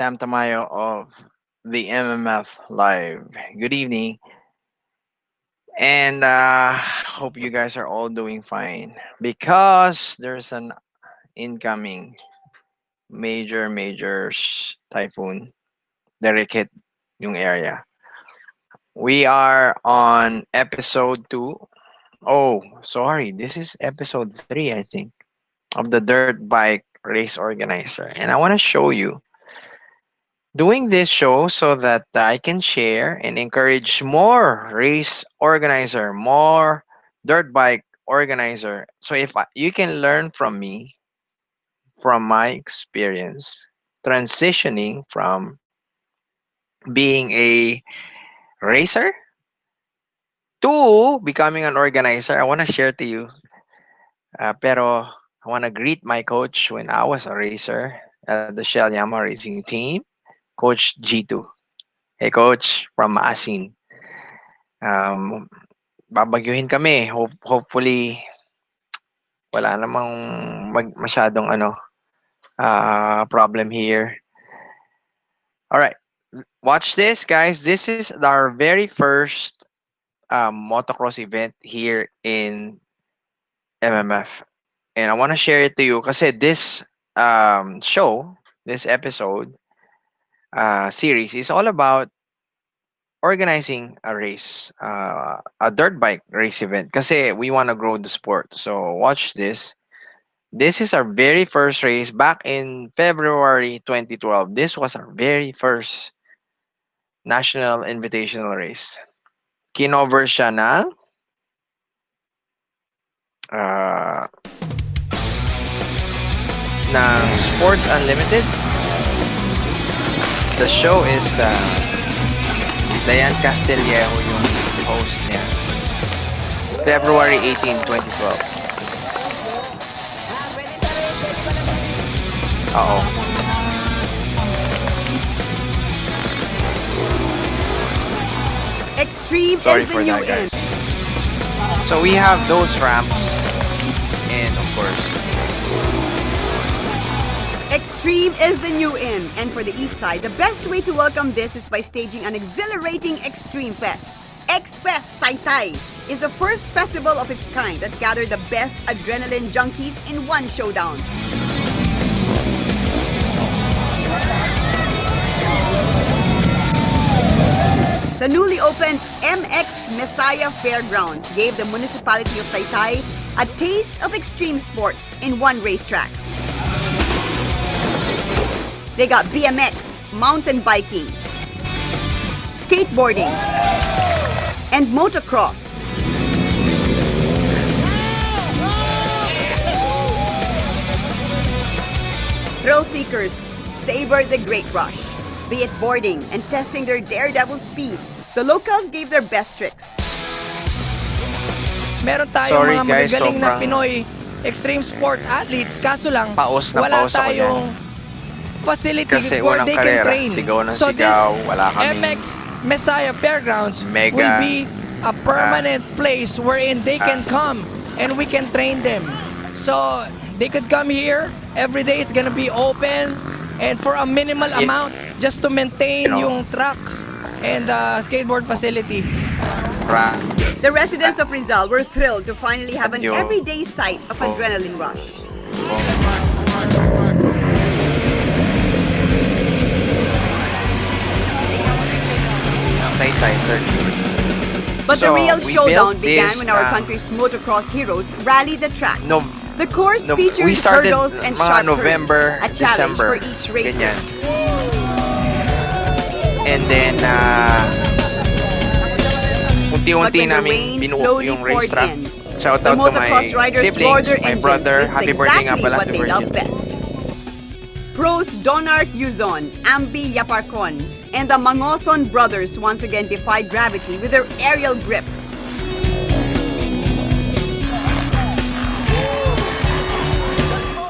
Sam Tamayo of the MMF Live. Good evening, and hope you guys are all doing fine because there's an incoming major typhoon that hit yung area. We are on episode 2. Oh, sorry, this is episode 3, I think, of the Dirtbike Race Organizer, and I want to show you doing this show so that I can share and encourage more race organizer, more dirt bike organizer. So if you can learn from me, from my experience, transitioning from being a racer to becoming an organizer, I want to share to you. Pero I want to greet my coach when I was a racer at the Shell Yamaha Racing Team, Coach G2. Hey, Coach from Asin. Um, babagyuhin kami. Hopefully, wala namang masyadong problem here. All right. Watch this, guys. This is our very first motocross event here in MMF. And I want to share it to you kasi this show, this episode series is all about organizing a race, a dirt bike race event kasi we want to grow the sport. So watch this. This is our very first race back in February 2012. This was our very first national invitational race. Kinover siya uh, ng Sports Unlimited. The show is Dayan Castillejo yung host niya. February 18, 2012. Uh-oh. Extreme Sorry is the for new that, guys. So we have those ramps and of course Extreme is the new in, and for the east side, the best way to welcome this is by staging an exhilarating Extreme Fest. X-Fest Taytay is the first festival of its kind that gathered the best adrenaline junkies in one showdown. The newly opened MX Messiah Fairgrounds gave the municipality of Taytay a taste of extreme sports in one racetrack. They got BMX, mountain biking, skateboarding, and motocross. Thrill seekers savor the great rush. Be it boarding and testing their daredevil speed, the locals gave their best tricks. Meron tayong mga magagaling na Pinoy extreme sport athletes, kaso lang wala tayong facility kasi where they can karera, train. sigaw ng So sigaw, this wala kaming MX Messiah Fairgrounds mega, will be a permanent place wherein they can come and we can train them. So they could come here. Every day is gonna be open and for a minimal amount just to maintain yung tracks and skateboard facility. The residents of Rizal were thrilled to finally have an everyday sight of adrenaline rush. But the real showdown began when our country's motocross heroes rallied the tracks. The course featured hurdles and sharp turns, a challenge for each racer. And then, unti-unti namin binuo yung racetrack. Shout out to my siblings, my brother. Happy birthday nga pala to Virgin. Pros Donark Yuzon, Ambi Yaparcon, and the Mangoson brothers once again defied gravity with their aerial grip.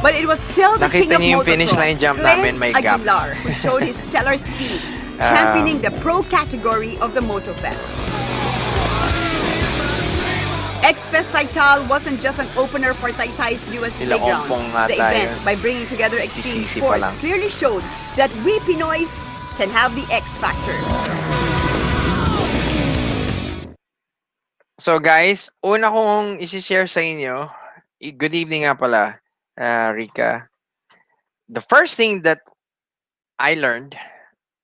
But it was still the king of motocross, Glenn Aguilar, who showed his stellar speed, championing the pro category of the MotoFest. X-Fest Taytal wasn't just an opener for Taytay's newest Sila playground. Ompong nga The tayo. event, by bringing together extreme Sisi pa sports, lang. clearly showed that we Pinoys can have the X factor. So guys, una kong isi-share sa inyo, good evening nga pala, Rika. The first thing that I learned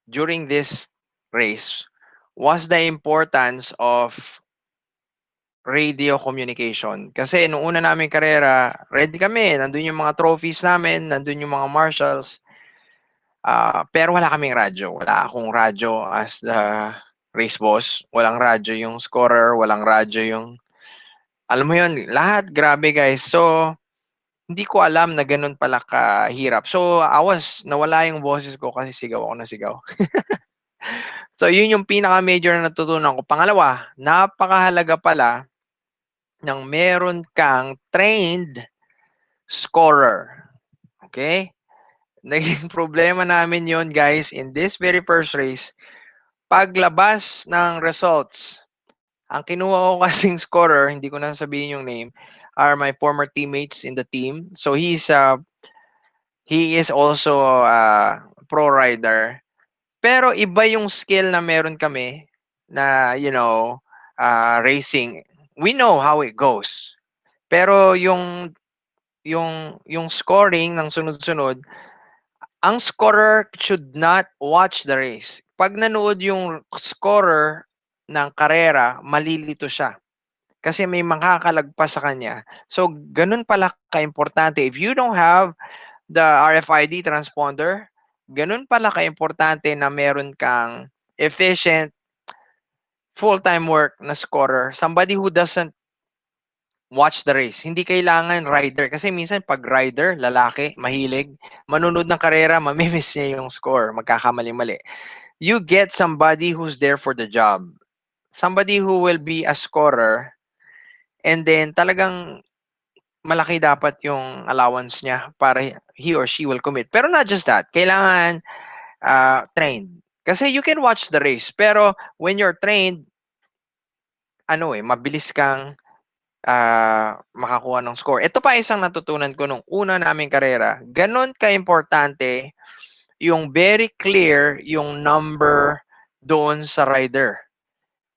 during this race was the importance of radio communication. Kasi nung una namin karera, ready kami, nandun yung mga trophies namin, nandun yung mga marshals, pero wala kaming radyo. Wala akong radyo as the race boss. Walang radyo yung scorer, walang radyo yung alam mo yun, lahat grabe guys. So, hindi ko alam na ganun pala kahirap. So, nawala yung boses ko kasi sigaw ako na sigaw. So, yun yung pinaka-major na natutunan ko. Pangalawa, napakahalaga pala ng meron kang trained scorer. Okay? Naging problema namin yon guys in this very first race. Paglabas ng results, ang kinuha ko kasing scorer, hindi ko na sabihin yung name, are my former teammates in the team. So he is also a pro rider. Pero iba yung skill na meron kami na, racing. We know how it goes. Pero yung scoring ng sunod-sunod, ang scorer should not watch the race. Pag nanood yung scorer ng karera, malilito siya. Kasi may makakalagpas sa kanya. So, ganun pala ka-importante. If you don't have the RFID transponder, ganun pala ka-importante na meron kang efficient, full-time work na scorer. Somebody who doesn't watch the race. Hindi kailangan rider. Kasi minsan pag rider, lalaki, mahilig, manunod ng karera, mamimiss niya yung score. Magkakamali-mali. You get somebody who's there for the job. Somebody who will be a scorer and then talagang malaki dapat yung allowance niya para he or she will commit. Pero not just that, kailangan trained. Kasi you can watch the race, pero when you're trained, mabilis kang makakuha ng score. Ito pa isang natutunan ko nung una naming karera. Ganon ka-importante yung very clear yung number doon sa rider.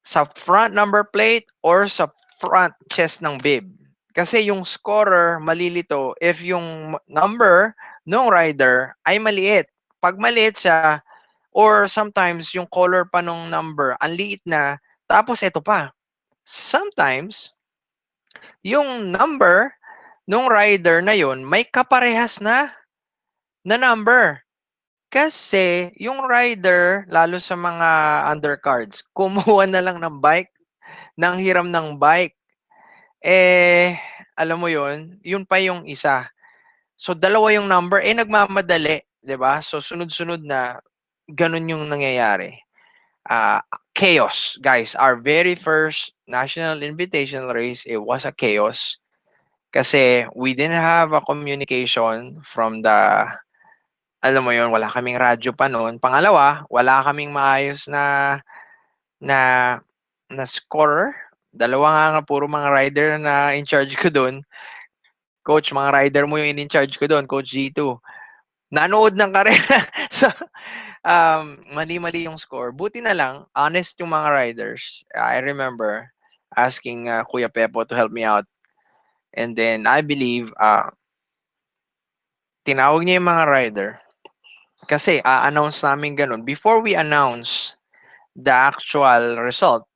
Sa front number plate or sa front chest ng bib. Kasi yung scorer malilito if yung number ng rider ay maliit. Pag maliit siya, or sometimes yung color pa nung number, ang liit na, tapos ito pa. Sometimes, yung number nung rider na yon may kaparehas na number. Kasi yung rider, lalo sa mga undercards, kumuha na lang ng bike, nang hiram ng bike. Alam mo yun pa yung isa. So, dalawa yung number, nagmamadali, 'di ba? So, sunod-sunod na ganun yung nangyayari. Uh, Chaos, guys. Our very first national invitational race, it was a chaos. Kasi we didn't have a communication from alam mo yun, wala kaming radyo pa noon. Pangalawa, wala kaming maayos na na scorer. Dalawa nga puro mga rider na in charge ko doon. Coach, mga rider mo yung in charge ko doon, Coach G2. Nanood ng karera. So, mali-mali yung score. Buti na lang, honest yung mga riders. I remember asking Kuya Pepo to help me out. And then, I believe, tinawag niya yung mga rider. Kasi, announce namin ganun. Before we announce the actual result,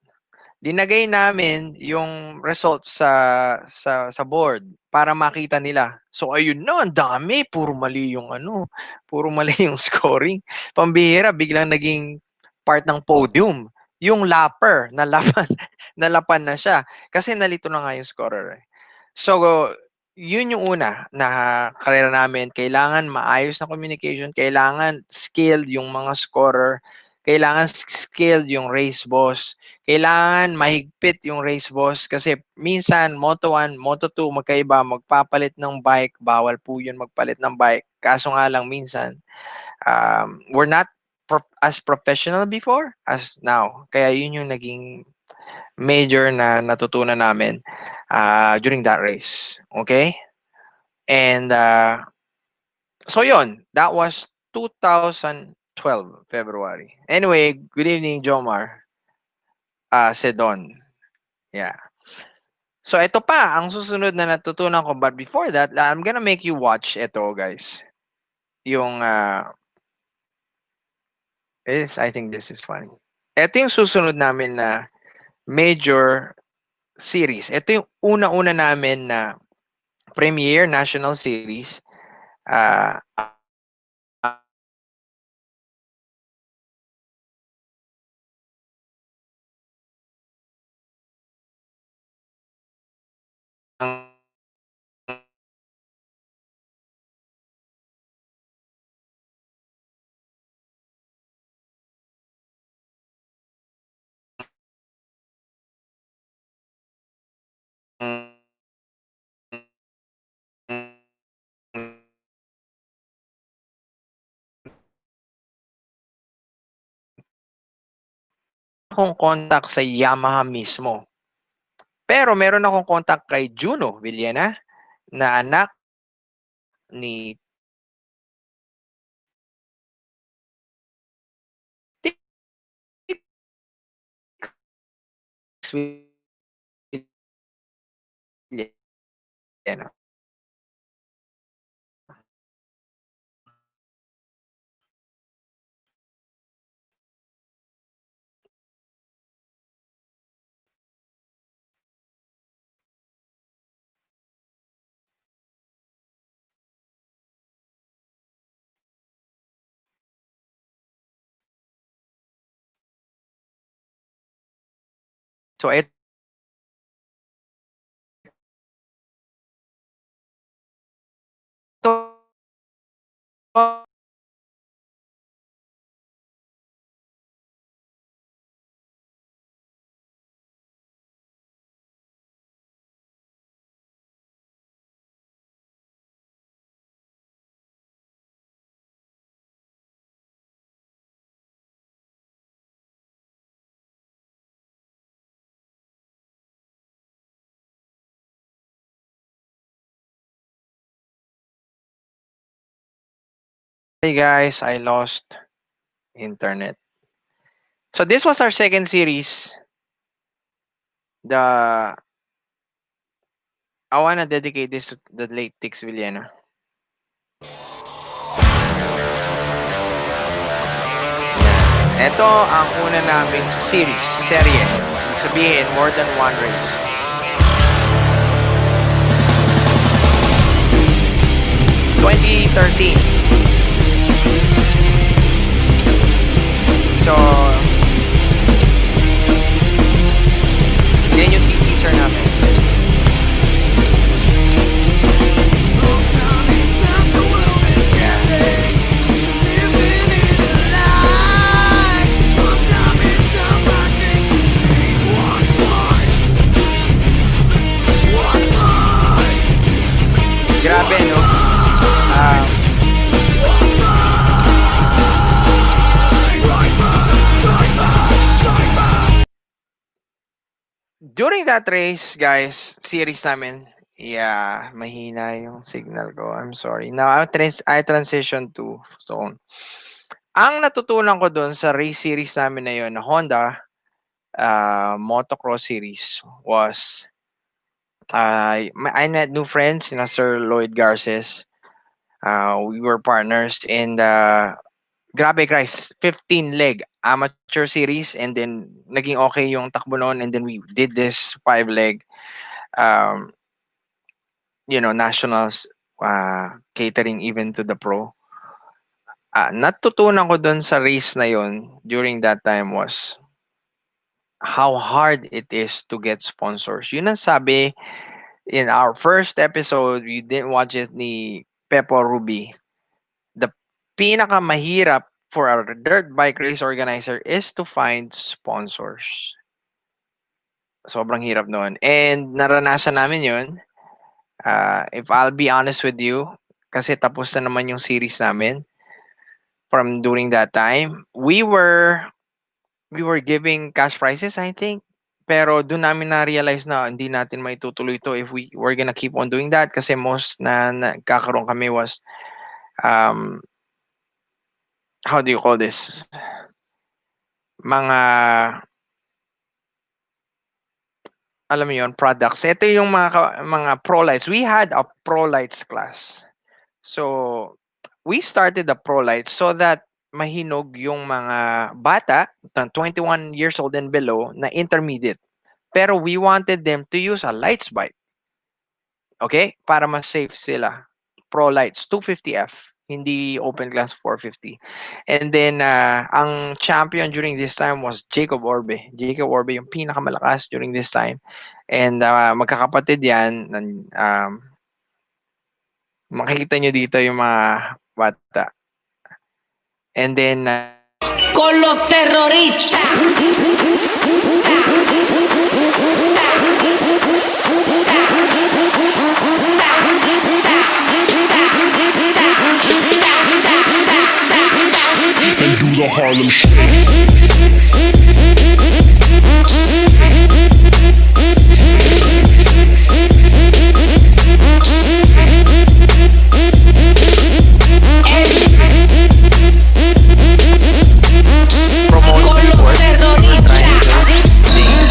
linagay namin yung results sa board para makita nila. So ayun na, ang dami, puro mali yung scoring. Pambihira, biglang naging part ng podium. Yung lapper, nalapan na siya kasi nalito na nga yung scorer. So yun yung una na karera namin. Kailangan maayos na communication, kailangan skilled yung mga scorer, kailangan skilled yung race boss, kailangan mahigpit yung race boss kasi minsan Moto 1, Moto 2 magkaiba, magpapalit ng bike, bawal po yun magpalit ng bike. Kaso nga lang minsan, we're not as professional before as now. Kaya yun yung naging major na natutunan namin. during that race. Okay? And so yon, that was 2012 February. Anyway, good evening, Jomar. Sedon. Yeah. So ito pa ang susunod na natutunan ko, but before that, I'm gonna make you watch ito, guys. Yung I think this is funny. Ito yung susunod namin na major series. Ito yung una-una namin na premiere national series. Ang akong contact sa Yamaha mismo. Pero meron akong contact kay Juno Villena na anak ni Villena. So hey guys, I lost internet. So this was our second series. The I wanna dedicate this to the late Tix Villena. Ito ang una naming series, serye. Ibig sabihin, more than one race. (2013). So, yan yung teaser namin. Grabe, no? During that race, guys, series namin, yeah, mahina yung signal ko. I'm sorry. Now, I transition to zone. Ang natutunan ko doon sa race series namin na yun, na Honda Motocross Series was, I met new friends, Sir Lloyd Garces. We were partners in the grabe guys, 15 leg amateur series, and then naging okay yung takbo noon, and then we did this 5 leg um, nationals, catering even to the pro. Natutunan ko doon sa race na yon during that time was how hard it is to get sponsors. Yun ang sabi in our first episode, you didn't watch it, ni Pepo Ruby. The pinakamahirap for a dirt bike race organizer is to find sponsors. Sobrang hirap noon. And naranasan namin yun. If I'll be honest with you, kasi tapos na naman yung series namin from during that time. We were giving cash prizes, I think. Pero doon namin na-realize na hindi natin maitutuloy ito if we're gonna keep on doing that kasi most na nagkakaroon kami was um, how do you call this? Mga, alam mo yon, products. Ito yung mga pro lights. We had a pro lights class. So, we started the pro lights so that mahinog yung mga bata na 21 years old and below na intermediate. Pero we wanted them to use a lights bike. Okay? Para mas safe sila. Pro lights, 250F. Hindi open class 450. And then, ang champion during this time was Jacob Orbe. Jacob Orbe yung pinakamalakas during this time. And magkakapatid yan. Makikita nyo dito yung mga bata. And then, Con los terroristas. And do the Harlem Shake. promote Con los sport. We were trying terroristas. to things.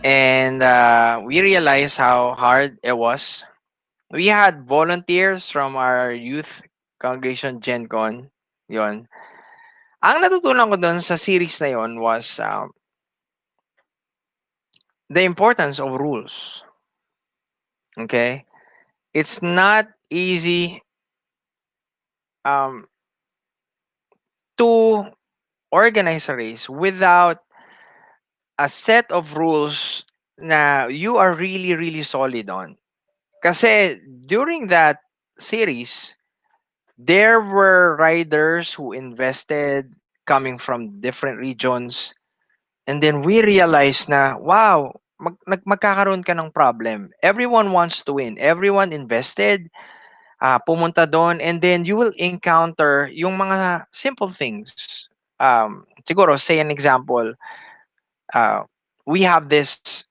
And we realized how hard it was. We had volunteers from our youth congregation Gen Con. Yon. Ang natutunan ko doon sa series na yon was the importance of rules. Okay? It's not easy um, to organize a race without a set of rules na you are really, really solid on. Kasi during that series, there were riders who invested coming from different regions. And then we realized na, wow, magkakaroon ka ng problem. Everyone wants to win. Everyone invested, pumunta doon, and then you will encounter yung mga simple things. Siguro, say an example, uh, we have this,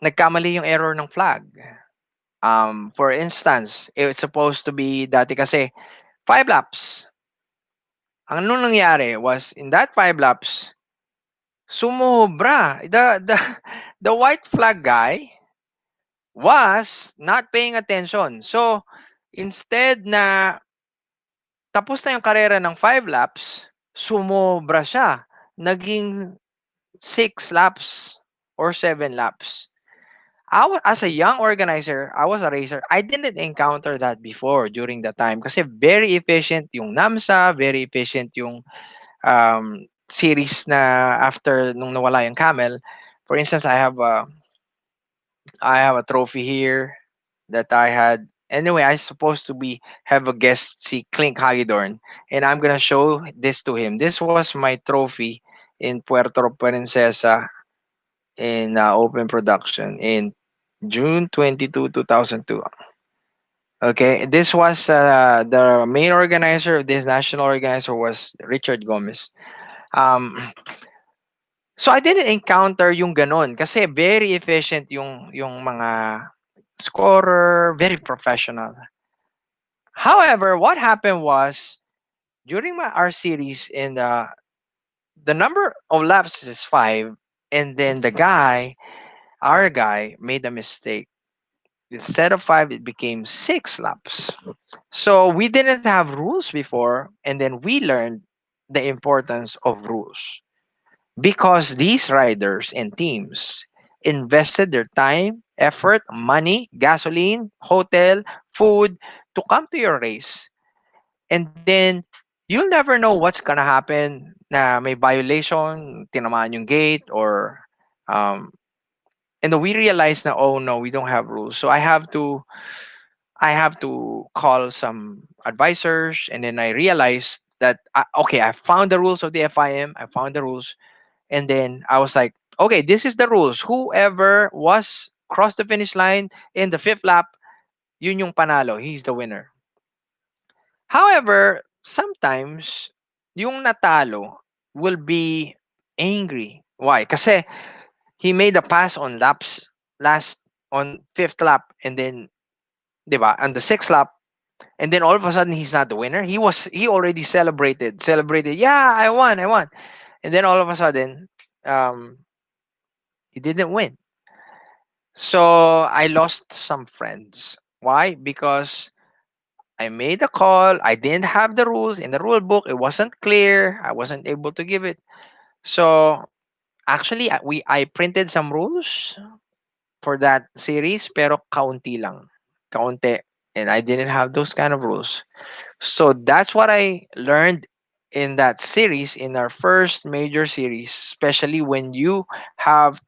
nagkamali yung error ng flag. For instance, it's supposed to be dati kasi 5 laps. Ang ano nangyari was in that 5 laps, sumobra. The white flag guy was not paying attention. So, instead na tapos na yung karera ng 5 laps, sumobra siya. Naging 6 laps or 7 laps. As a young organizer, I was a racer. I didn't encounter that before during the time kasi very efficient yung NAMSA, very efficient yung series na after nung nawala yung camel. For instance, I have a trophy here that I had. Anyway, I supposed to be have a guest si Clint Hagedorn, and I'm gonna show this to him. This was my trophy in Puerto Princesa in open production in June 22, 2002. Okay, this was the main organizer of this national organizer was Richard Gomez. Um, so I didn't encounter yung ganon kasi very efficient yung mga scorer, very professional. However, what happened was during our series in the number of laps is 5, and then our guy made a mistake. Instead of 5, it became 6 laps. So we didn't have rules before, and then we learned the importance of rules because these riders and teams invested their time, effort, money, gasoline, hotel, food to come to your race. And then you'll never know what's gonna happen na may violation, tinamaan yung gate, or um, and then we realized na, oh no, we don't have rules. So I have to call some advisors, and then I realized that okay, I found the rules of the FIM. I found the rules, and then I was like, okay, this is the rules. Whoever was cross the finish line in the fifth lap, yun yung panalo. He's the winner. However, sometimes yung natalo will be angry. Why? Kasi he made a pass on laps last on fifth lap, and then, 'di ba, on the sixth lap, and then all of a sudden he's not the winner. He already celebrated. Yeah, I won, and then all of a sudden, um, he didn't win. So I lost some friends. Why? Because I made a call. I didn't have the rules in the rule book. It wasn't clear. I wasn't able to give it. So actually, I printed some rules for that series, pero kaunti lang, kaunti, and I didn't have those kind of rules. So that's what I learned in that series, in our first major series, especially when you have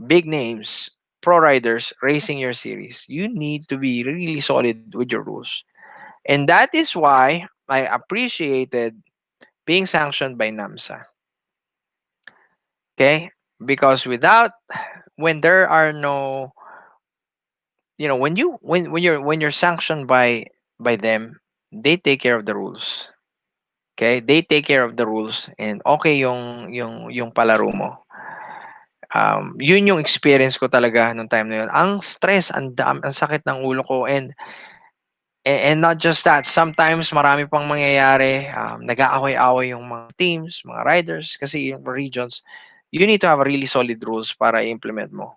big names, pro riders racing your series. You need to be really solid with your rules. And that is why I appreciated being sanctioned by NAMSA. Okay? Because without, when there are no, when you're sanctioned by them, they take care of the rules. Okay? They take care of the rules, and okay yung palaro mo. Yun yung experience ko talaga nung time na yun. Ang stress, ang sakit ng ulo ko, and not just that, sometimes marami pang mangyayari, nag-aaway-away yung mga teams, mga riders, kasi yung regions, you need to have really solid rules para i-implement mo.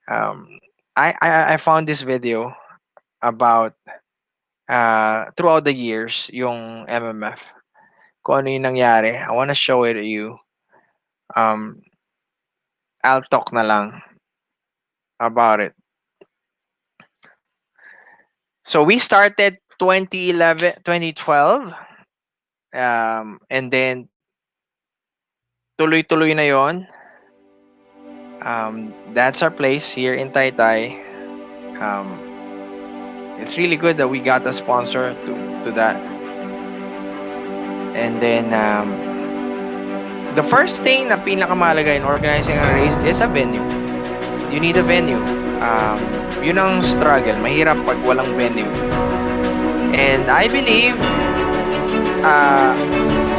Um, I found this video about throughout the years yung MMF. Kung ano yung nangyari. I wanna show it to you. Um, I'll talk na lang about it. So we started 2011, 2012, and then tuloy-tuloy na yon. That's our place here in Taytay. Um, it's really good that we got a sponsor to that. And then, the first thing na pinakamahalaga in organizing a race is a venue. You need a venue. Um, Yun ang struggle. Mahirap pag walang venue. And I believe, uh,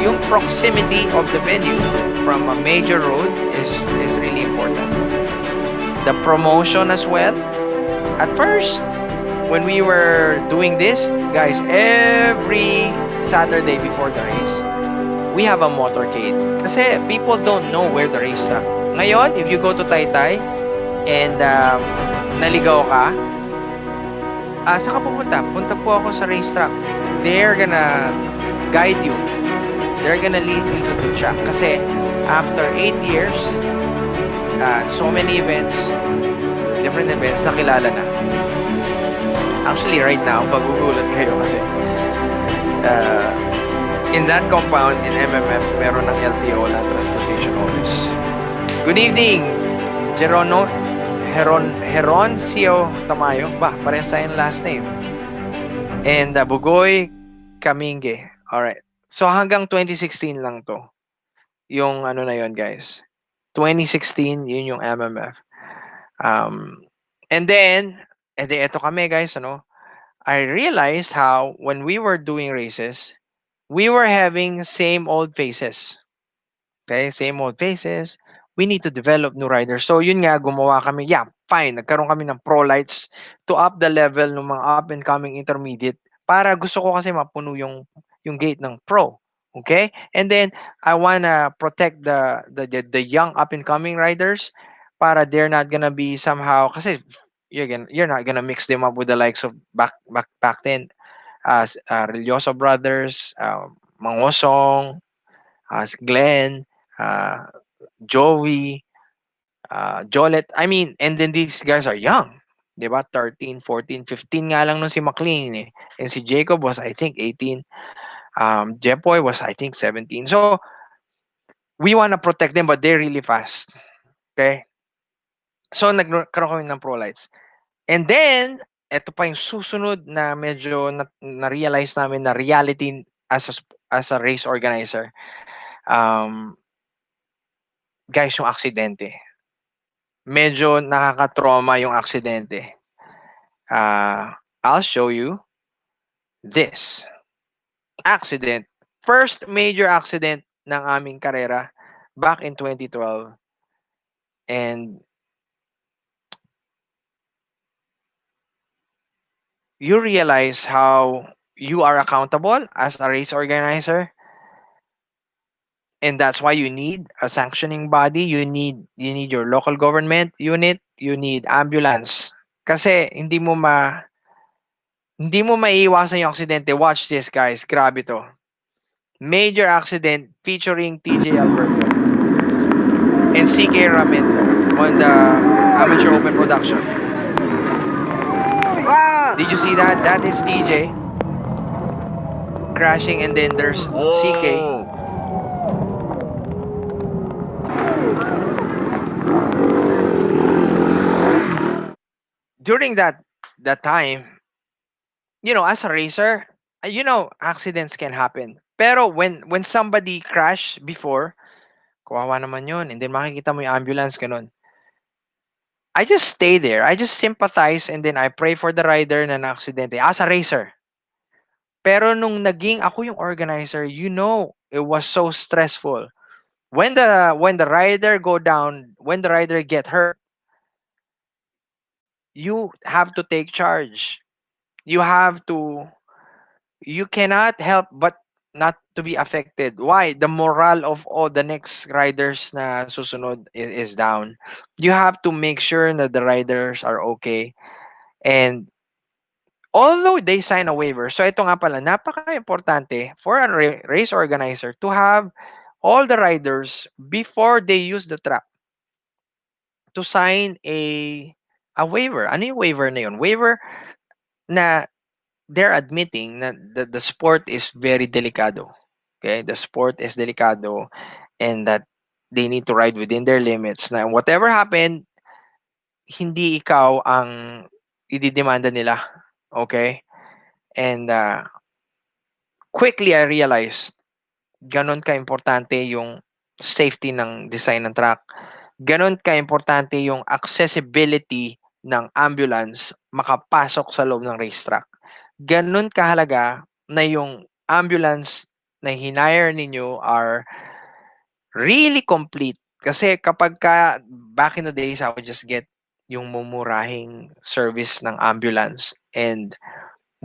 yung proximity of the venue from a major road is really important. The promotion as well. At first, when we were doing this, guys, every Saturday before the race, we have a motorcade. Kasi people don't know where the race is. Ngayon, if you go to Taytay and naligaw ka, saan ka pupunta? Punta po ako sa racetrack. They're gonna guide you. They're gonna lead you to the track. Kasi after 8 years, so many events, different events, nakilala na. Actually, right now, magugulat kayo kasi in that compound, in MMF, meron ng LTO, Land Transportation Office. Good evening, Heroncio Tamayo. Parehas tayong last name. And Bugoy Kaminge. Alright. So hanggang 2016 lang to. Yung ano na yon, guys. 2016, yun yung MMF. And then, eto kami, guys, ano. I realized how when we were doing races, we were having same old faces. Okay, same old faces. We need to develop new riders. So yun nga, gumawa kami. Yeah, fine. Nagkaroon kami ng pro lights to up the level ng mga up and coming intermediate, para gusto ko kasi mapuno yung gate ng pro. Okay? And then I wanna protect the young up and coming riders, para they're not gonna be somehow, kasi you're not gonna mix them up with the likes of back then, as Religioso brothers, Mangosong, Glenn, uh, Joey, Jolet. I mean, and then these guys are young. 'Di ba? 13, 14, 15 nga lang nun si McLean eh. And si Jacob was, I think, 18. Jepoy was, I think, 17. So, we want to protect them, but they're really fast. Okay? So, nagkaroon kami ng pro lights. And then, eto pa yung susunod na medyo na-realize namin na reality as a race organizer. Guys, yung aksidente. Medyo nakaka-trauma yung aksidente. I'll show you this accident. First major accident ng aming karera back in 2012. And you realize how you are accountable as a race organizer, and that's why you need a sanctioning body, you need your local government unit, you need ambulance. Kasi hindi mo maiiwasan yung aksidente. Watch this, guys. Grabe to. Major accident featuring TJ Alberto and CK Ramento on the Amateur Open production. Did you see that? That is TJ crashing, and then there's CK. During that time, as a racer, accidents can happen. Pero when somebody crash before, kawawa naman yun. And then makikita mo yung ambulance, ganun. I just stay there. I just sympathize, and then I pray for the rider na na-aksidente as a racer. Pero nung naging ako yung organizer, it was so stressful. When the rider go down, when the rider get hurt, you have to take charge. You have to you cannot help but not to be affected. Why? The morale of all the next riders na susunod is down. You have to make sure that the riders are okay. And although they sign a waiver, so ito nga pala, napaka-importante for a race organizer to have all the riders before they use the track to sign a waiver. Ano yung waiver na yun? Waiver na they're admitting that the sport is very delicado. Okay? The sport is delicado, and that they need to ride within their limits. Na whatever happened, hindi ikaw ang ididemanda nila. Okay? And quickly I realized ganon ka-importante yung safety ng design ng track. Ganon ka-importante yung accessibility ng ambulance makapasok sa loob ng racetrack. Ganon kahalaga na yung ambulance na hinire ninyo are really complete. Kasi kapag back in the days, I would just get yung mumurahing service ng ambulance, and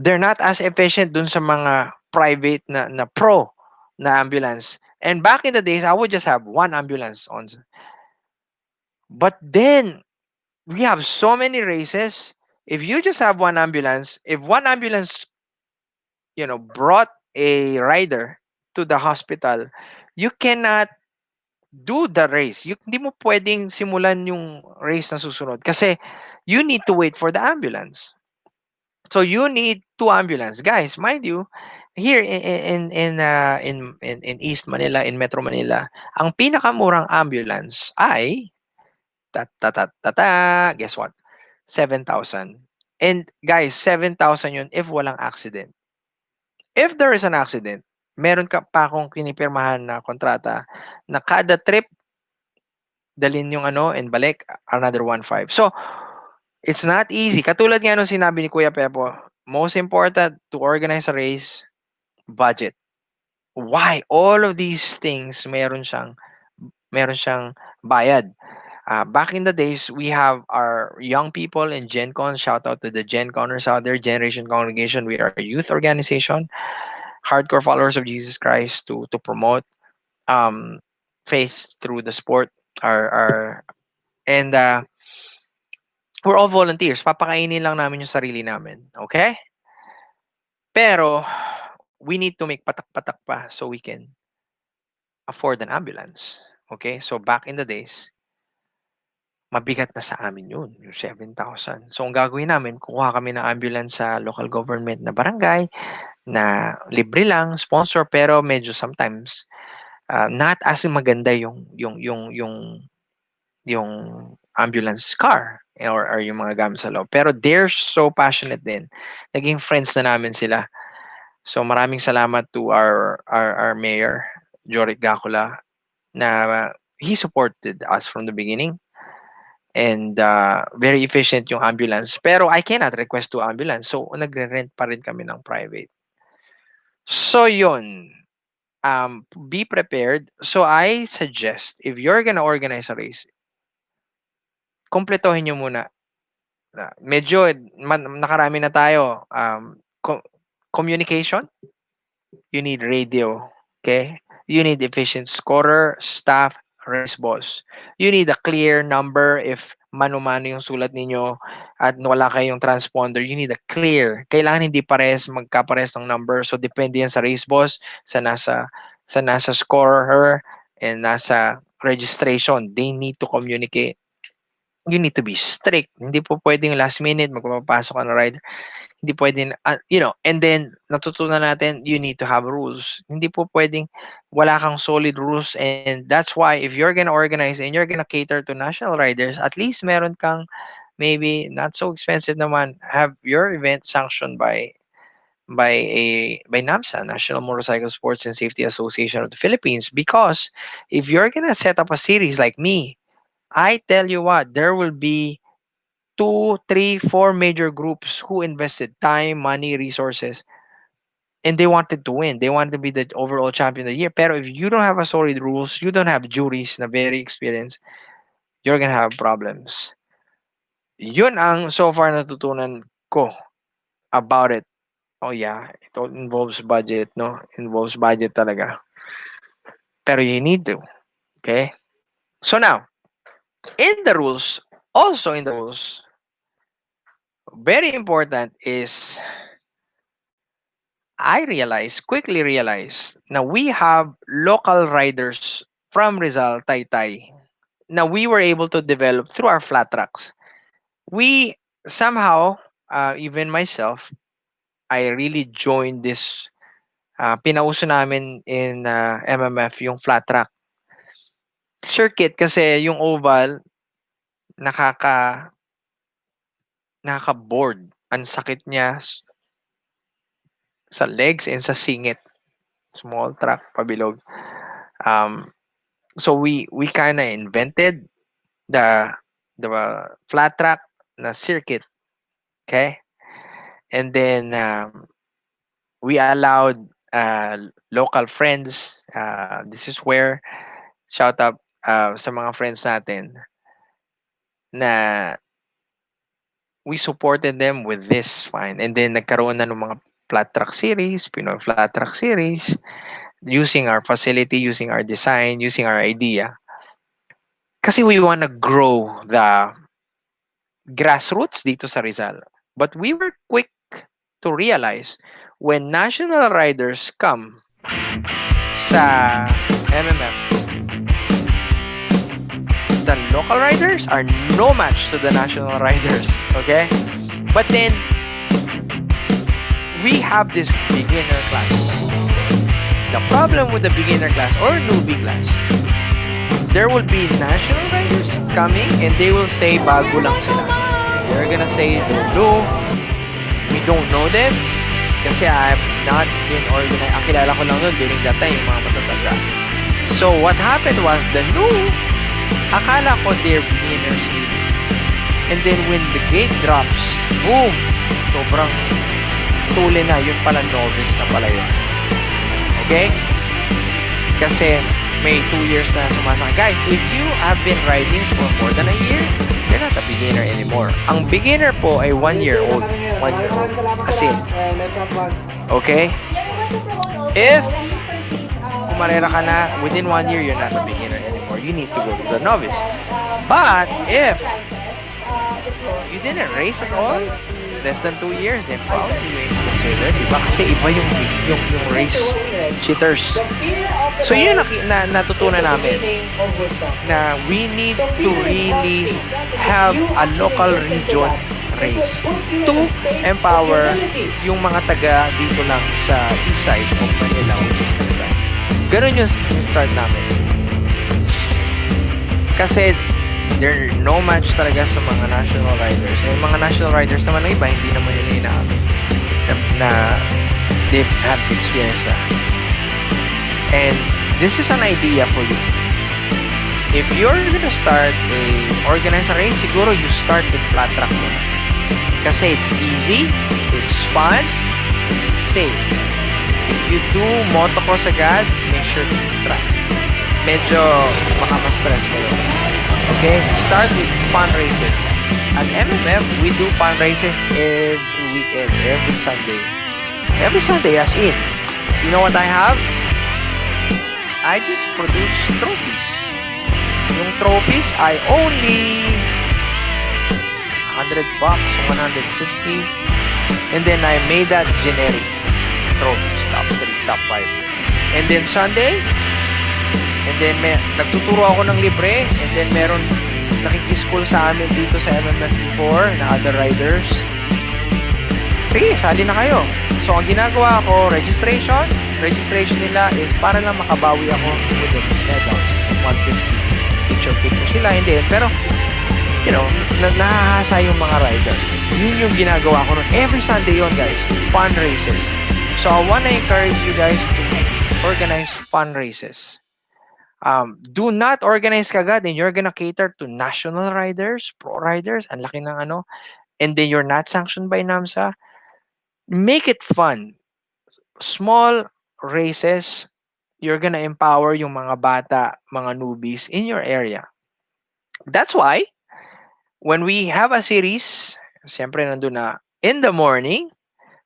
they're not as efficient dun sa mga private na pro na ambulance. And back in the days, I would just have one ambulance on. But then, we have so many races. If you just have one ambulance, if one ambulance, brought a rider to the hospital, you cannot do the race. Hindi mo pwedeng simulan yung race na susunod kasi you need to wait for the ambulance. So you need two ambulance, guys. Mind you, here in East Manila, in Metro Manila, ang pinakamurang ambulance ay guess what? 7,000. And guys, 7,000 yun if walang accident. If there is an accident, meron ka pa akong pinipirmahan na kontrata na kada trip dalin yung and balik another 1.5. So, it's not easy. Katulad nga nung sinabi ni Kuya Pepo, most important to organize a race, budget. Why? All of these things meron siyang bayad. Back in the days, we have our young people in Gen Con. Shout out to the Gen Conners out there, Generation Congregation. We are a youth organization, hardcore followers of Jesus Christ to promote um, faith through the sport. And we're all volunteers. Papakainin lang namin yung sarili namin. Okay? Pero, we need to make patak-patak pa so we can afford an ambulance. Okay? So, back in the days, mabigat na sa amin yun, yung 7,000. So, ang gagawin namin, kukuha kami ng ambulance sa local government na barangay na libre lang, sponsor, pero medyo sometimes not as maganda yung ambulance car or yung mga gamit sa loob. Pero they're so passionate din. Naging friends na namin sila. So maraming salamat to our mayor, Jorik Gacula, na he supported us from the beginning. And very efficient yung ambulance. Pero I cannot request to ambulance. So nagre-rent pa rin kami ng private. So yun. Be prepared. So I suggest, if you're gonna organize a race, kompletohin nyo muna medyo nakarami na tayo. Communication, you need radio. Okay? You need efficient scorer, staff, race boss. You need a clear number if mano-mano yung sulat ninyo at wala kayong transponder. You need a clear. Kailangan hindi pares, magkapares ng number. So, depende yan sa race boss, sa nasa scorer, and nasa registration. They need to communicate. You need to be strict. Hindi po pwedeng last minute magpapasok ka na rider. Hindi pwedeng, and then, natutunan natin, you need to have rules. Hindi po pwedeng wala kang solid rules, and that's why if you're gonna organize and you're gonna cater to national riders, at least meron kang maybe not so expensive naman, have your event sanctioned by NAMSA, National Motorcycle Sports and Safety Association of the Philippines, because if you're gonna set up a series like me, I tell you what, there will be two, three, four major groups who invested time, money, resources, and they wanted to win. They wanted to be the overall champion of the year. Pero if you don't have a solid rules, you don't have juries na very experienced, you're gonna have problems. Yun ang so far natutunan ko about it. Oh yeah, it all involves budget, no? Involves budget talaga. Pero you need to, okay? So now, in the rules, also in the rules, very important is quickly realized, na we have local riders from Rizal, Taytay, na we were able to develop through our flat tracks. We somehow, even myself, I really joined this, pinauso namin in MMF, yung flat track circuit, kasi yung oval, nakaka board. Ang sakit niya sa legs and sa singit. Small track, pabilog. So we kind of invented the flat track na circuit, okay? And then we allowed local friends. This is where shout out sa mga friends natin na we supported them with this fine. And then nagkaroon na ng mga flat track series, Pinoy flat track series, using our facility, using our design, using our idea. Kasi we want to grow the grassroots dito sa Rizal. But we were quick to realize when national riders come sa MMF, the local riders are no match to the national riders, okay? But then, we have this beginner class. The problem with the beginner class or newbie class, there will be national riders coming and they will say bago lang sila. They're gonna say they're new, we don't know them, kasi I have not been organized. Ang kilala ko lang nun during that time, yung mga matatanda. So what happened was, the new, akala ko they're beginners really. And then when the gate drops, boom! Sobrang tuli na, yun pala novice na pala yun. Okay? Kasi may 2 years na sumasakay. Guys, if you have been riding for more than a year, you're not a beginner anymore. Ang beginner po ay 1 year old. 1 year old. As in. Okay? If kumarera ka na, within 1 year, you're not a beginner anymore. You need to go to the novice. But if you didn't race at all, less than 2 years, then probably you ain't considered. Diba? Kasi iba yung race cheaters. So yun yung natutunan namin, na we need to really have a local region race to empower yung mga taga dito lang sa east side of Manila, which is Rizal. Ganun yung start namin. Kasi there are no match talaga sa mga national riders. Yung mga national riders naman ng iba, hindi naman yun inaabot na they've had experience na. And this is an idea for you. If you're gonna start organize a race, siguro you start with flat track muna. Kasi it's easy, it's fun, it's safe. If you do motocross agad, make sure to track. Medyo baka ma-stress kayo. Okay? Start with fun races. At MMF, we do fun races every weekend, every Sunday. Every Sunday, as in. You know what I have? I just produce trophies. Yung trophies, I only $100, 150. And then I made that generic trophies, top 3, top 5. And then Sunday, and then nagtuturo ako ng libre, and then meron nakikischool sa amin dito sa MMF before na other riders. Sige, sali na kayo. So, ang ginagawa ko, registration nila is para lang makabawi ako with the medals, 150. Picture sila, hindi. Pero, nahahasa yung mga rider. Yun yung ginagawa ko nun. Every Sunday yon guys. Fun races. So, I wanna encourage you guys to organize fun races. Do not organize kagad and you're gonna cater to national riders, pro riders, ang laki ng ano, and then you're not sanctioned by NAMSA. Make it fun. Small races, you're gonna empower yung mga bata, mga newbies in your area. That's why, when we have a series, siyempre nandun na, in the morning,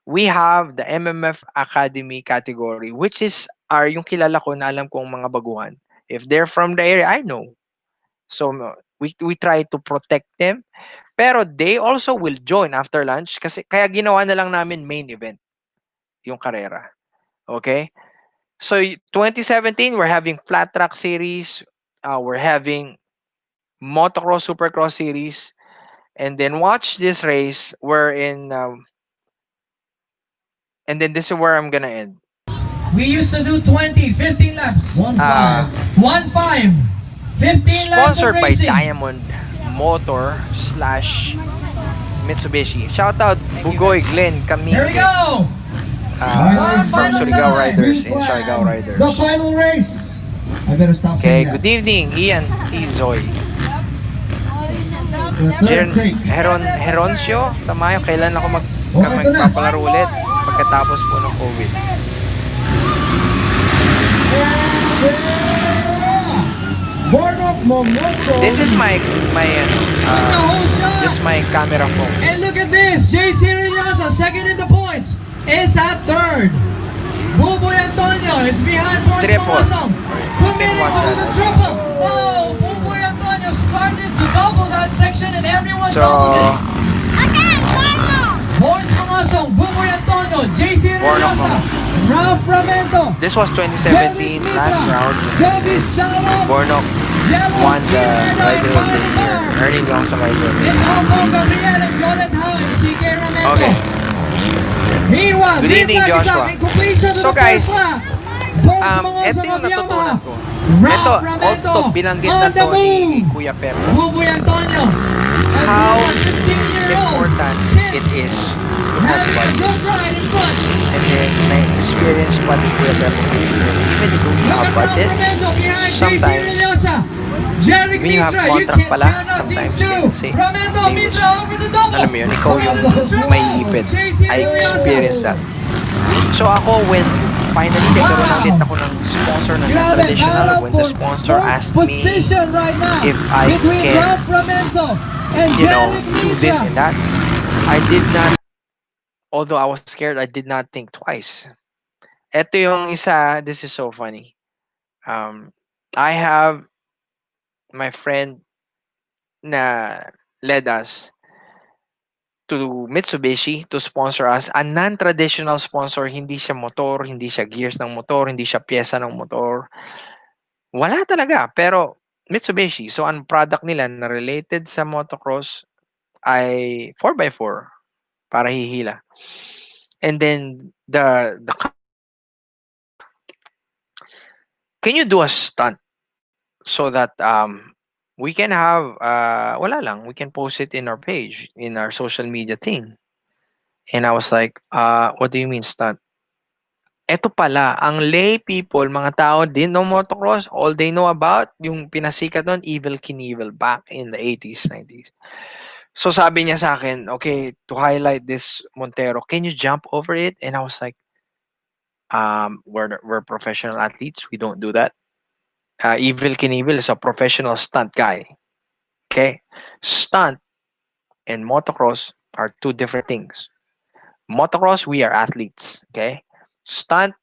we have the MMF Academy category, which is yung kilala ko na alam kong mga baguhan. If they're from the area, I know. So, we try to protect them. Pero they also will join after lunch kasi kaya ginawa na lang namin main event, yung karera. Okay? So, 2017, we're having flat track series. We're having motocross, supercross series. And then watch this race. We're in... and then this is where I'm gonna end. We used to do 20, 15 laps. 1-5. 1-5. 15 laps of Sponsored by racing. Diamond Motor / Mitsubishi. Shout out Bugoy Glenn Camille. Here we go. From Surigao Riders in Surigao Riders. The final race. I better stop Okay, saying that. good evening, Ian Tizoy. The third take. Heroncio, tama yun, kailan ako Oh, ito na. magpapalaro ulit pagkatapos po ng COVID. Born of Momoso. This is my The whole shot. this is my camera phone. And look at this. JC Reynosa, second in the points, is at third. Buboy Antonio is behind Boris Triple. Mangasong. Committing Triple. to the triple. Oh, Buboy Antonio started to double that section and everyone So, doubled it. Boris Mangasong, Buboy Antonio, JC Born of Reynosa, Ralph Ramento, this was 2017 last round. Debbie Salom, Bornok Jello, won the Pineda, Rider of the Year. Ernie lang sa Rider of the Year. It's Alpo Gabriel and Jonathan Howe and CK Ramento. Okay. Meanwhile, Good evening, green flag is Joshua. up in completion to So, the guys, first lap. Both ito Mangosong yung of Yamaha. natutunan ko. Ralph Ito, Ramento although binanggit on na the to ni move. Kuya Pep, Buboy Antonio. a how 15-year-old important kid it is to have having a budget. good ride in front. And then, may experience pa ni Kuya Pep is even if you don't Look have at budget, Ralph Ramento behind JC sometimes, Relosa. Jerry when you have Mitra, you contract can pala, count out these sometimes two. you can say, Ramento, they Mitra over the double. alam mo yun, ikaw yung Triple. may ipit. JC I Relosa. experienced that. So ako, when finally nagkaroon Wow. ulit ako ng sponsor na Grabe, traditional, harap when the for sponsor fourth asked me position right now if I between can, Ralph Ramento and Jerry do this Mitra. and that, I did not, although I was scared, I did not think twice. Ito yung isa, this is so funny. I have my friend na led us to Mitsubishi to sponsor us. A non-traditional sponsor, hindi siya motor, hindi siya gears ng motor, hindi siya pyesa ng motor. Wala talaga. Pero Mitsubishi, so ang product nila na related sa motocross ay 4x4 para hihila. And then the company asked me, can you do a stunt so that we can have wala lang, we can post it in our page, in our social media thing. And I was like, what do you mean stunt? Eto pala, ang lay people, mga tao din ng motocross, all they know about, yung pinasikat nun, Evil Knievel back in the 80s, 90s. So sabi niya sa akin, okay, to highlight this Montero, can you jump over it? And I was like, we're professional athletes, we don't do that. Evil Knievel is a professional stunt guy. Okay? Stunt. and motocross are two different things. Motocross, we are athletes, okay? Stunt,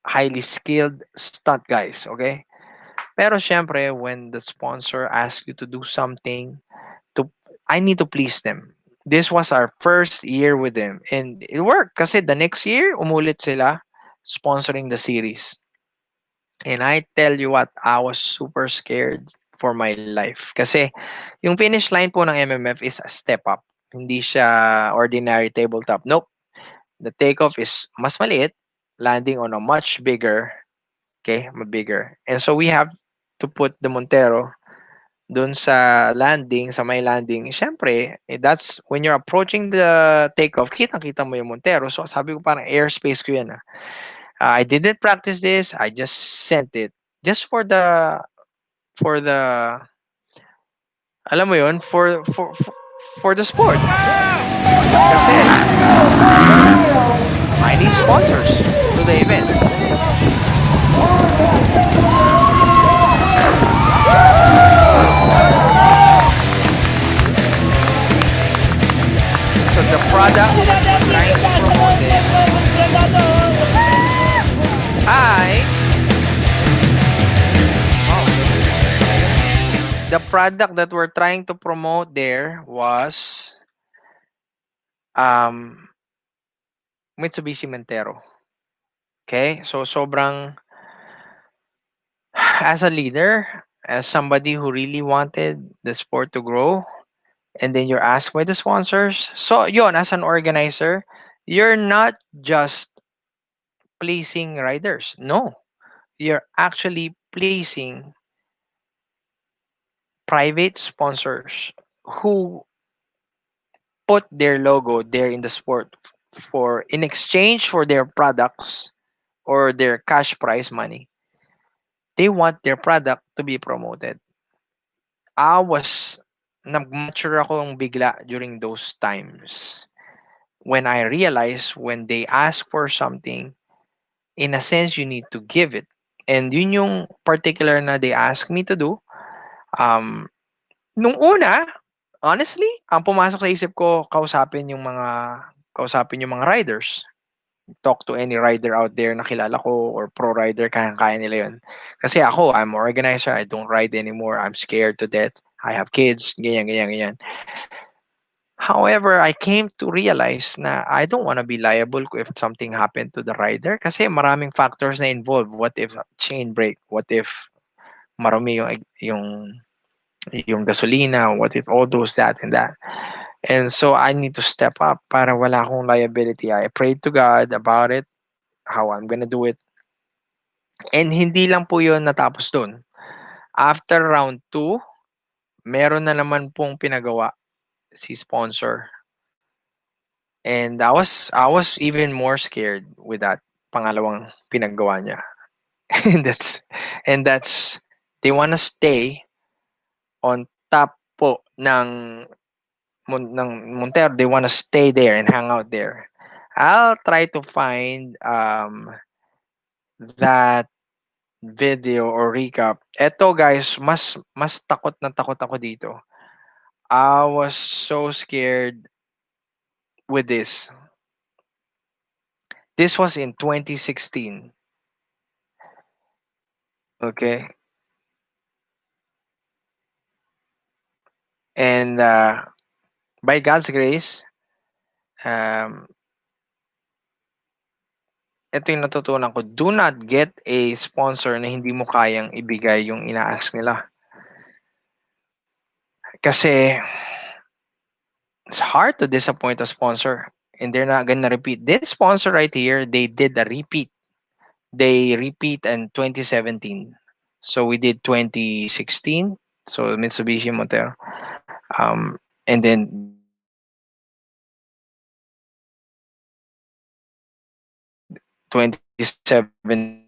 highly skilled stunt guys, okay? Pero syempre, when the sponsor asks you to do something, to I need to please them. This was our first year with them, and it worked kasi the next year, umulit sila sponsoring the series. And I tell you what, I was super scared for my life. Kasi yung finish line po ng MMF is a step up. Hindi siya ordinary tabletop. Nope. The takeoff is mas maliit, landing on a much bigger, okay, bigger. And so we have to put the Montero dun sa landing, sa may landing. Siyempre, that's when you're approaching the takeoff, kitang-kita mo yung Montero. So sabi ko parang airspace ko yan. I didn't practice this. I just sent it just for the alam mo yon for the sport. Kasi I need sponsors to the event. So the product that we're trying to promote I the product that we're trying to promote there was um Mitsubishi Montero. Okay? So sobrang as a leader, as somebody who really wanted the sport to grow, and then you're asked by the sponsors. So yon, as an organizer, you're not just placing riders. No. You're actually placing private sponsors who put their logo there in the sport for in exchange for their products or their cash prize money. They want their product to be promoted. I was nag-mature akong bigla during those times when I realized when they ask for something, in a sense, you need to give it. And yun yung particular na they ask me to do. Um, nung una, honestly, ang pumasok sa isip ko, kausapin yung mga riders. Talk to any rider out there na kilala ko or pro rider, kaya nila yun. Kasi ako, I'm an organizer, I don't ride anymore, I'm scared to death, I have kids, ganyan, ganyan, ganyan. However, I came to realize na I don't want to be liable if something happened to the rider kasi maraming factors na involved. What if chain break? What if marumi yung gasolina? What if all those, that, and that? And so I need to step up para wala akong liability. I prayed to God about it, how I'm gonna do it. And hindi lang po yun natapos dun. After round 2, meron na naman pong pinagawa si sponsor. And I was even more scared with that pangalawang pinagawa niya. and that's they wanna stay on top po ng Montero. They wanna stay there and hang out there. I'll try to find that video or recap. Eto guys, mas takot ako dito. I was so scared with this. This was in 2016. Okay. And by God's grace, um, ito yung natutunan ko. Do not get a sponsor na hindi mo kayang ibigay yung ina-ask nila. Kasi it's hard to disappoint a sponsor and they're not gonna repeat. This sponsor right here, they did a repeat. They repeat in 2017. So we did 2016. So Mitsubishi Montero. And then they did 2017.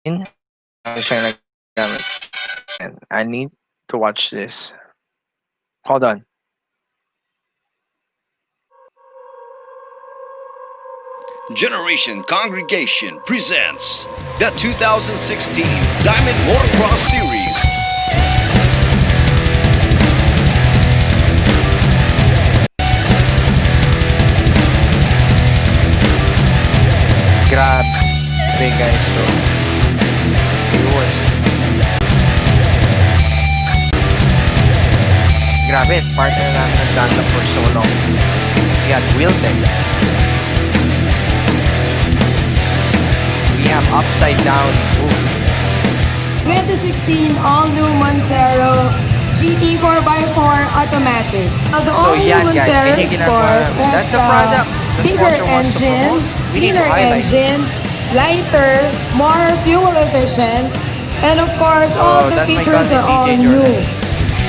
Ano siya naggamit. And I need to watch this. Hold on. Generation Congregation presents the 2016 Diamond Motocross Series. grabe, partner namin ng Dunlop for so long. We had Wilton. We have Upside Down. Ooh. 2016 all-new Montero GT 4x4 automatic. The So all-new yan guys, Montero ganyan ginagawa Sport namin. has That's the product. The bigger sponsor wants to engine, promote. We need to cleaner highlight. engine, lighter, more fuel efficient, and of course, all So the that's my features cousin are all DJ new. Jordan.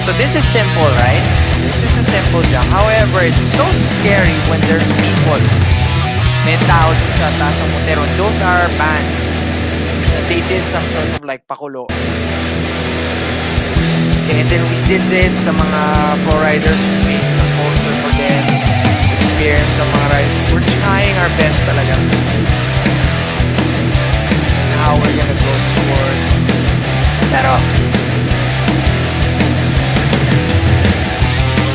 So this is simple, right? This is a simple job. However, it's so scary when there's people. May tao dun sa taas ng Montero. Those are bands. They did some sort of like pakulo. Okay, and then we did this sa mga pro riders. We made some poster for them. Experience sa mga riders. We're trying our best talaga. How we're gonna grow the sport. Pero,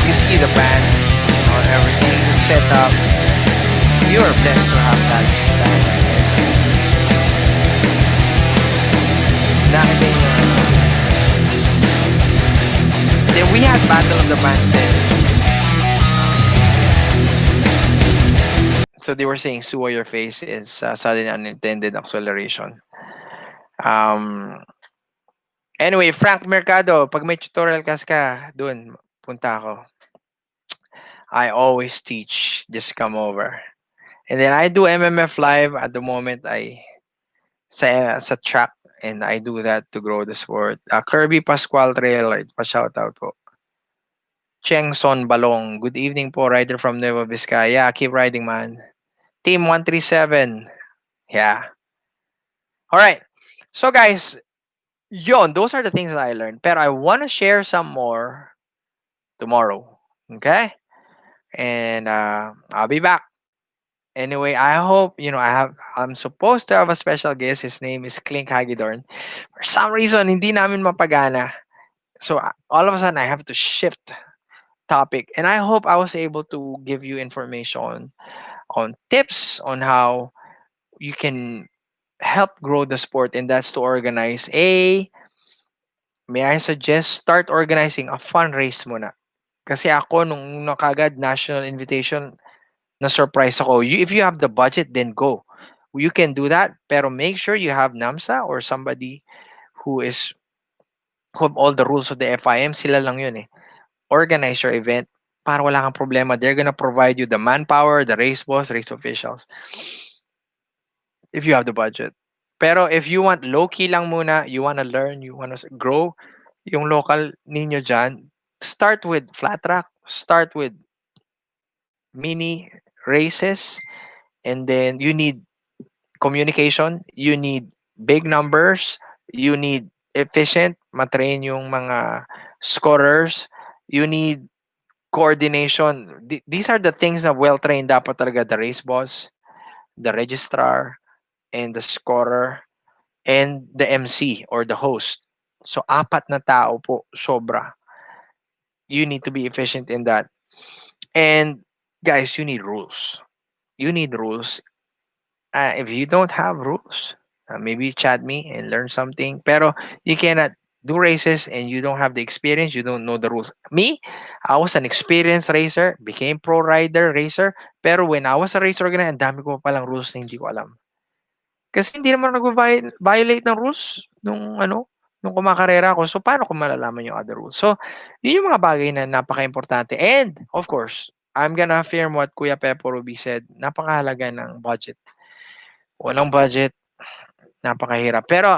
you see the band, everything set up. You are blessed to have that. Nakita niyo. Then we had Battle of the Bands then. So they were saying "Suwa Your Face" is sudden unintended acceleration. Um, anyway, Frank Mercado, pag may tutorial class ka, dun, punta ako. I always teach. Just come over. And then I do MMF live at the moment. Sa track, and I do that to grow the sport. Kirby Pascual Trail, pa-shout out po. Cheng Son Balong, good evening po, rider from Nueva Vizcaya. Yeah, keep riding, man. Team 137. Yeah. All right. So guys, those are the things that I learned. But I want to share some more tomorrow. Okay? And I'll be back. Anyway, I hope, I'm supposed to have a special guest. His name is Klink Hagedorn. For some reason, hindi namin mapagana. So all of a sudden, I have to shift topic. And I hope I was able to give you information on tips on how you can help grow the sport, and that's to organize may I suggest, start organizing a fun race muna. Kasi ako, nung nakagad national invitation, na-surprise ako. If you have the budget, then go. You can do that, pero make sure you have NAMSA or somebody who is who have all the rules of the FIM. Sila lang yun eh. Organize your event para wala kang problema. They're gonna provide you the manpower, the race boss, race officials. If you have the budget. Pero if you want low-key lang muna, you wanna learn, you wanna grow yung local ninyo dyan, start with flat track, start with mini races, and then you need communication, you need big numbers, you need efficient, matrain yung mga scorers, you need coordination. These are the things na well-trained dapat talaga the race boss, the registrar, and the scorer, and the MC or the host. So, apat na tao po, sobra. You need to be efficient in that. And, guys, you need rules. You need rules. If you don't have rules, maybe chat me and learn something. Pero you cannot do races and you don't have the experience, you don't know the rules. Me, I was an experienced racer, became pro rider racer, pero when I was a race organizer, ang dami ko pa palang rules na hindi ko alam. Kasi hindi naman nag-violate ng rules nung kumakarera ako. So, paano ko malalaman yung other rules? So, yun yung mga bagay na napaka-importante. And, of course, I'm gonna affirm what Kuya Pepo Ruby said. Napakahalaga ng budget. Walang budget, napakahirap. Pero,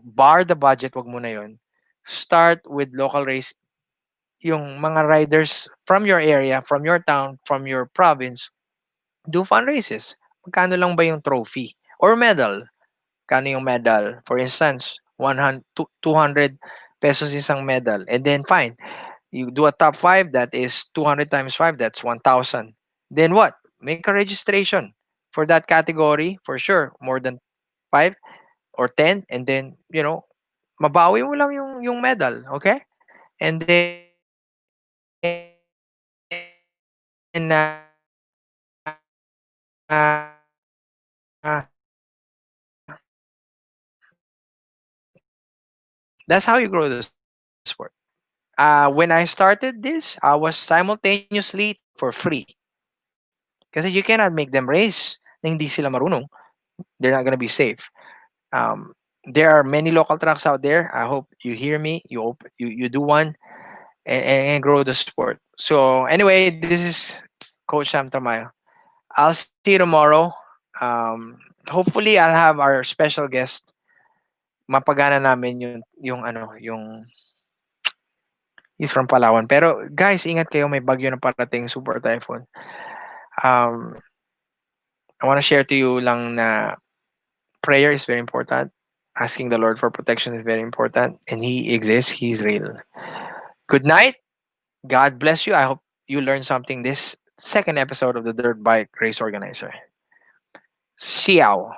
bar the budget, wag muna yun. Start with local race. Yung mga riders from your area, from your town, from your province, do fun races. Magkano lang ba yung trophy? Or medal? Kano yung medal? For instance, 100, 200 pesos isang medal. And then fine, you do a top 5, that is 200 times 5, that's 1,000. Then what? Make a registration for that category, for sure, more than 5 or 10, and then, mabawi mo lang yung medal, okay? And then, that's how you grow the sport. When I started this, I was simultaneously for free. Kasi you cannot make them race na hindi sila marunong. They're not gonna be safe. Um, there are many local trucks out there. I hope you hear me. You do one and grow the sport. So anyway, this is Coach Sam Tamayo. I'll see you tomorrow. Hopefully, I'll have our special guest. Mapagana namin yung ano, yung he's from Palawan. Pero guys, ingat kayo, may bagyo na parating, super typhoon. Um, I want to share to you lang na prayer is very important. Asking the Lord for protection is very important. And He exists. He's real. Good night. God bless you. I hope you learned something this second episode of the Dirt Bike Race Organizer. Ciao.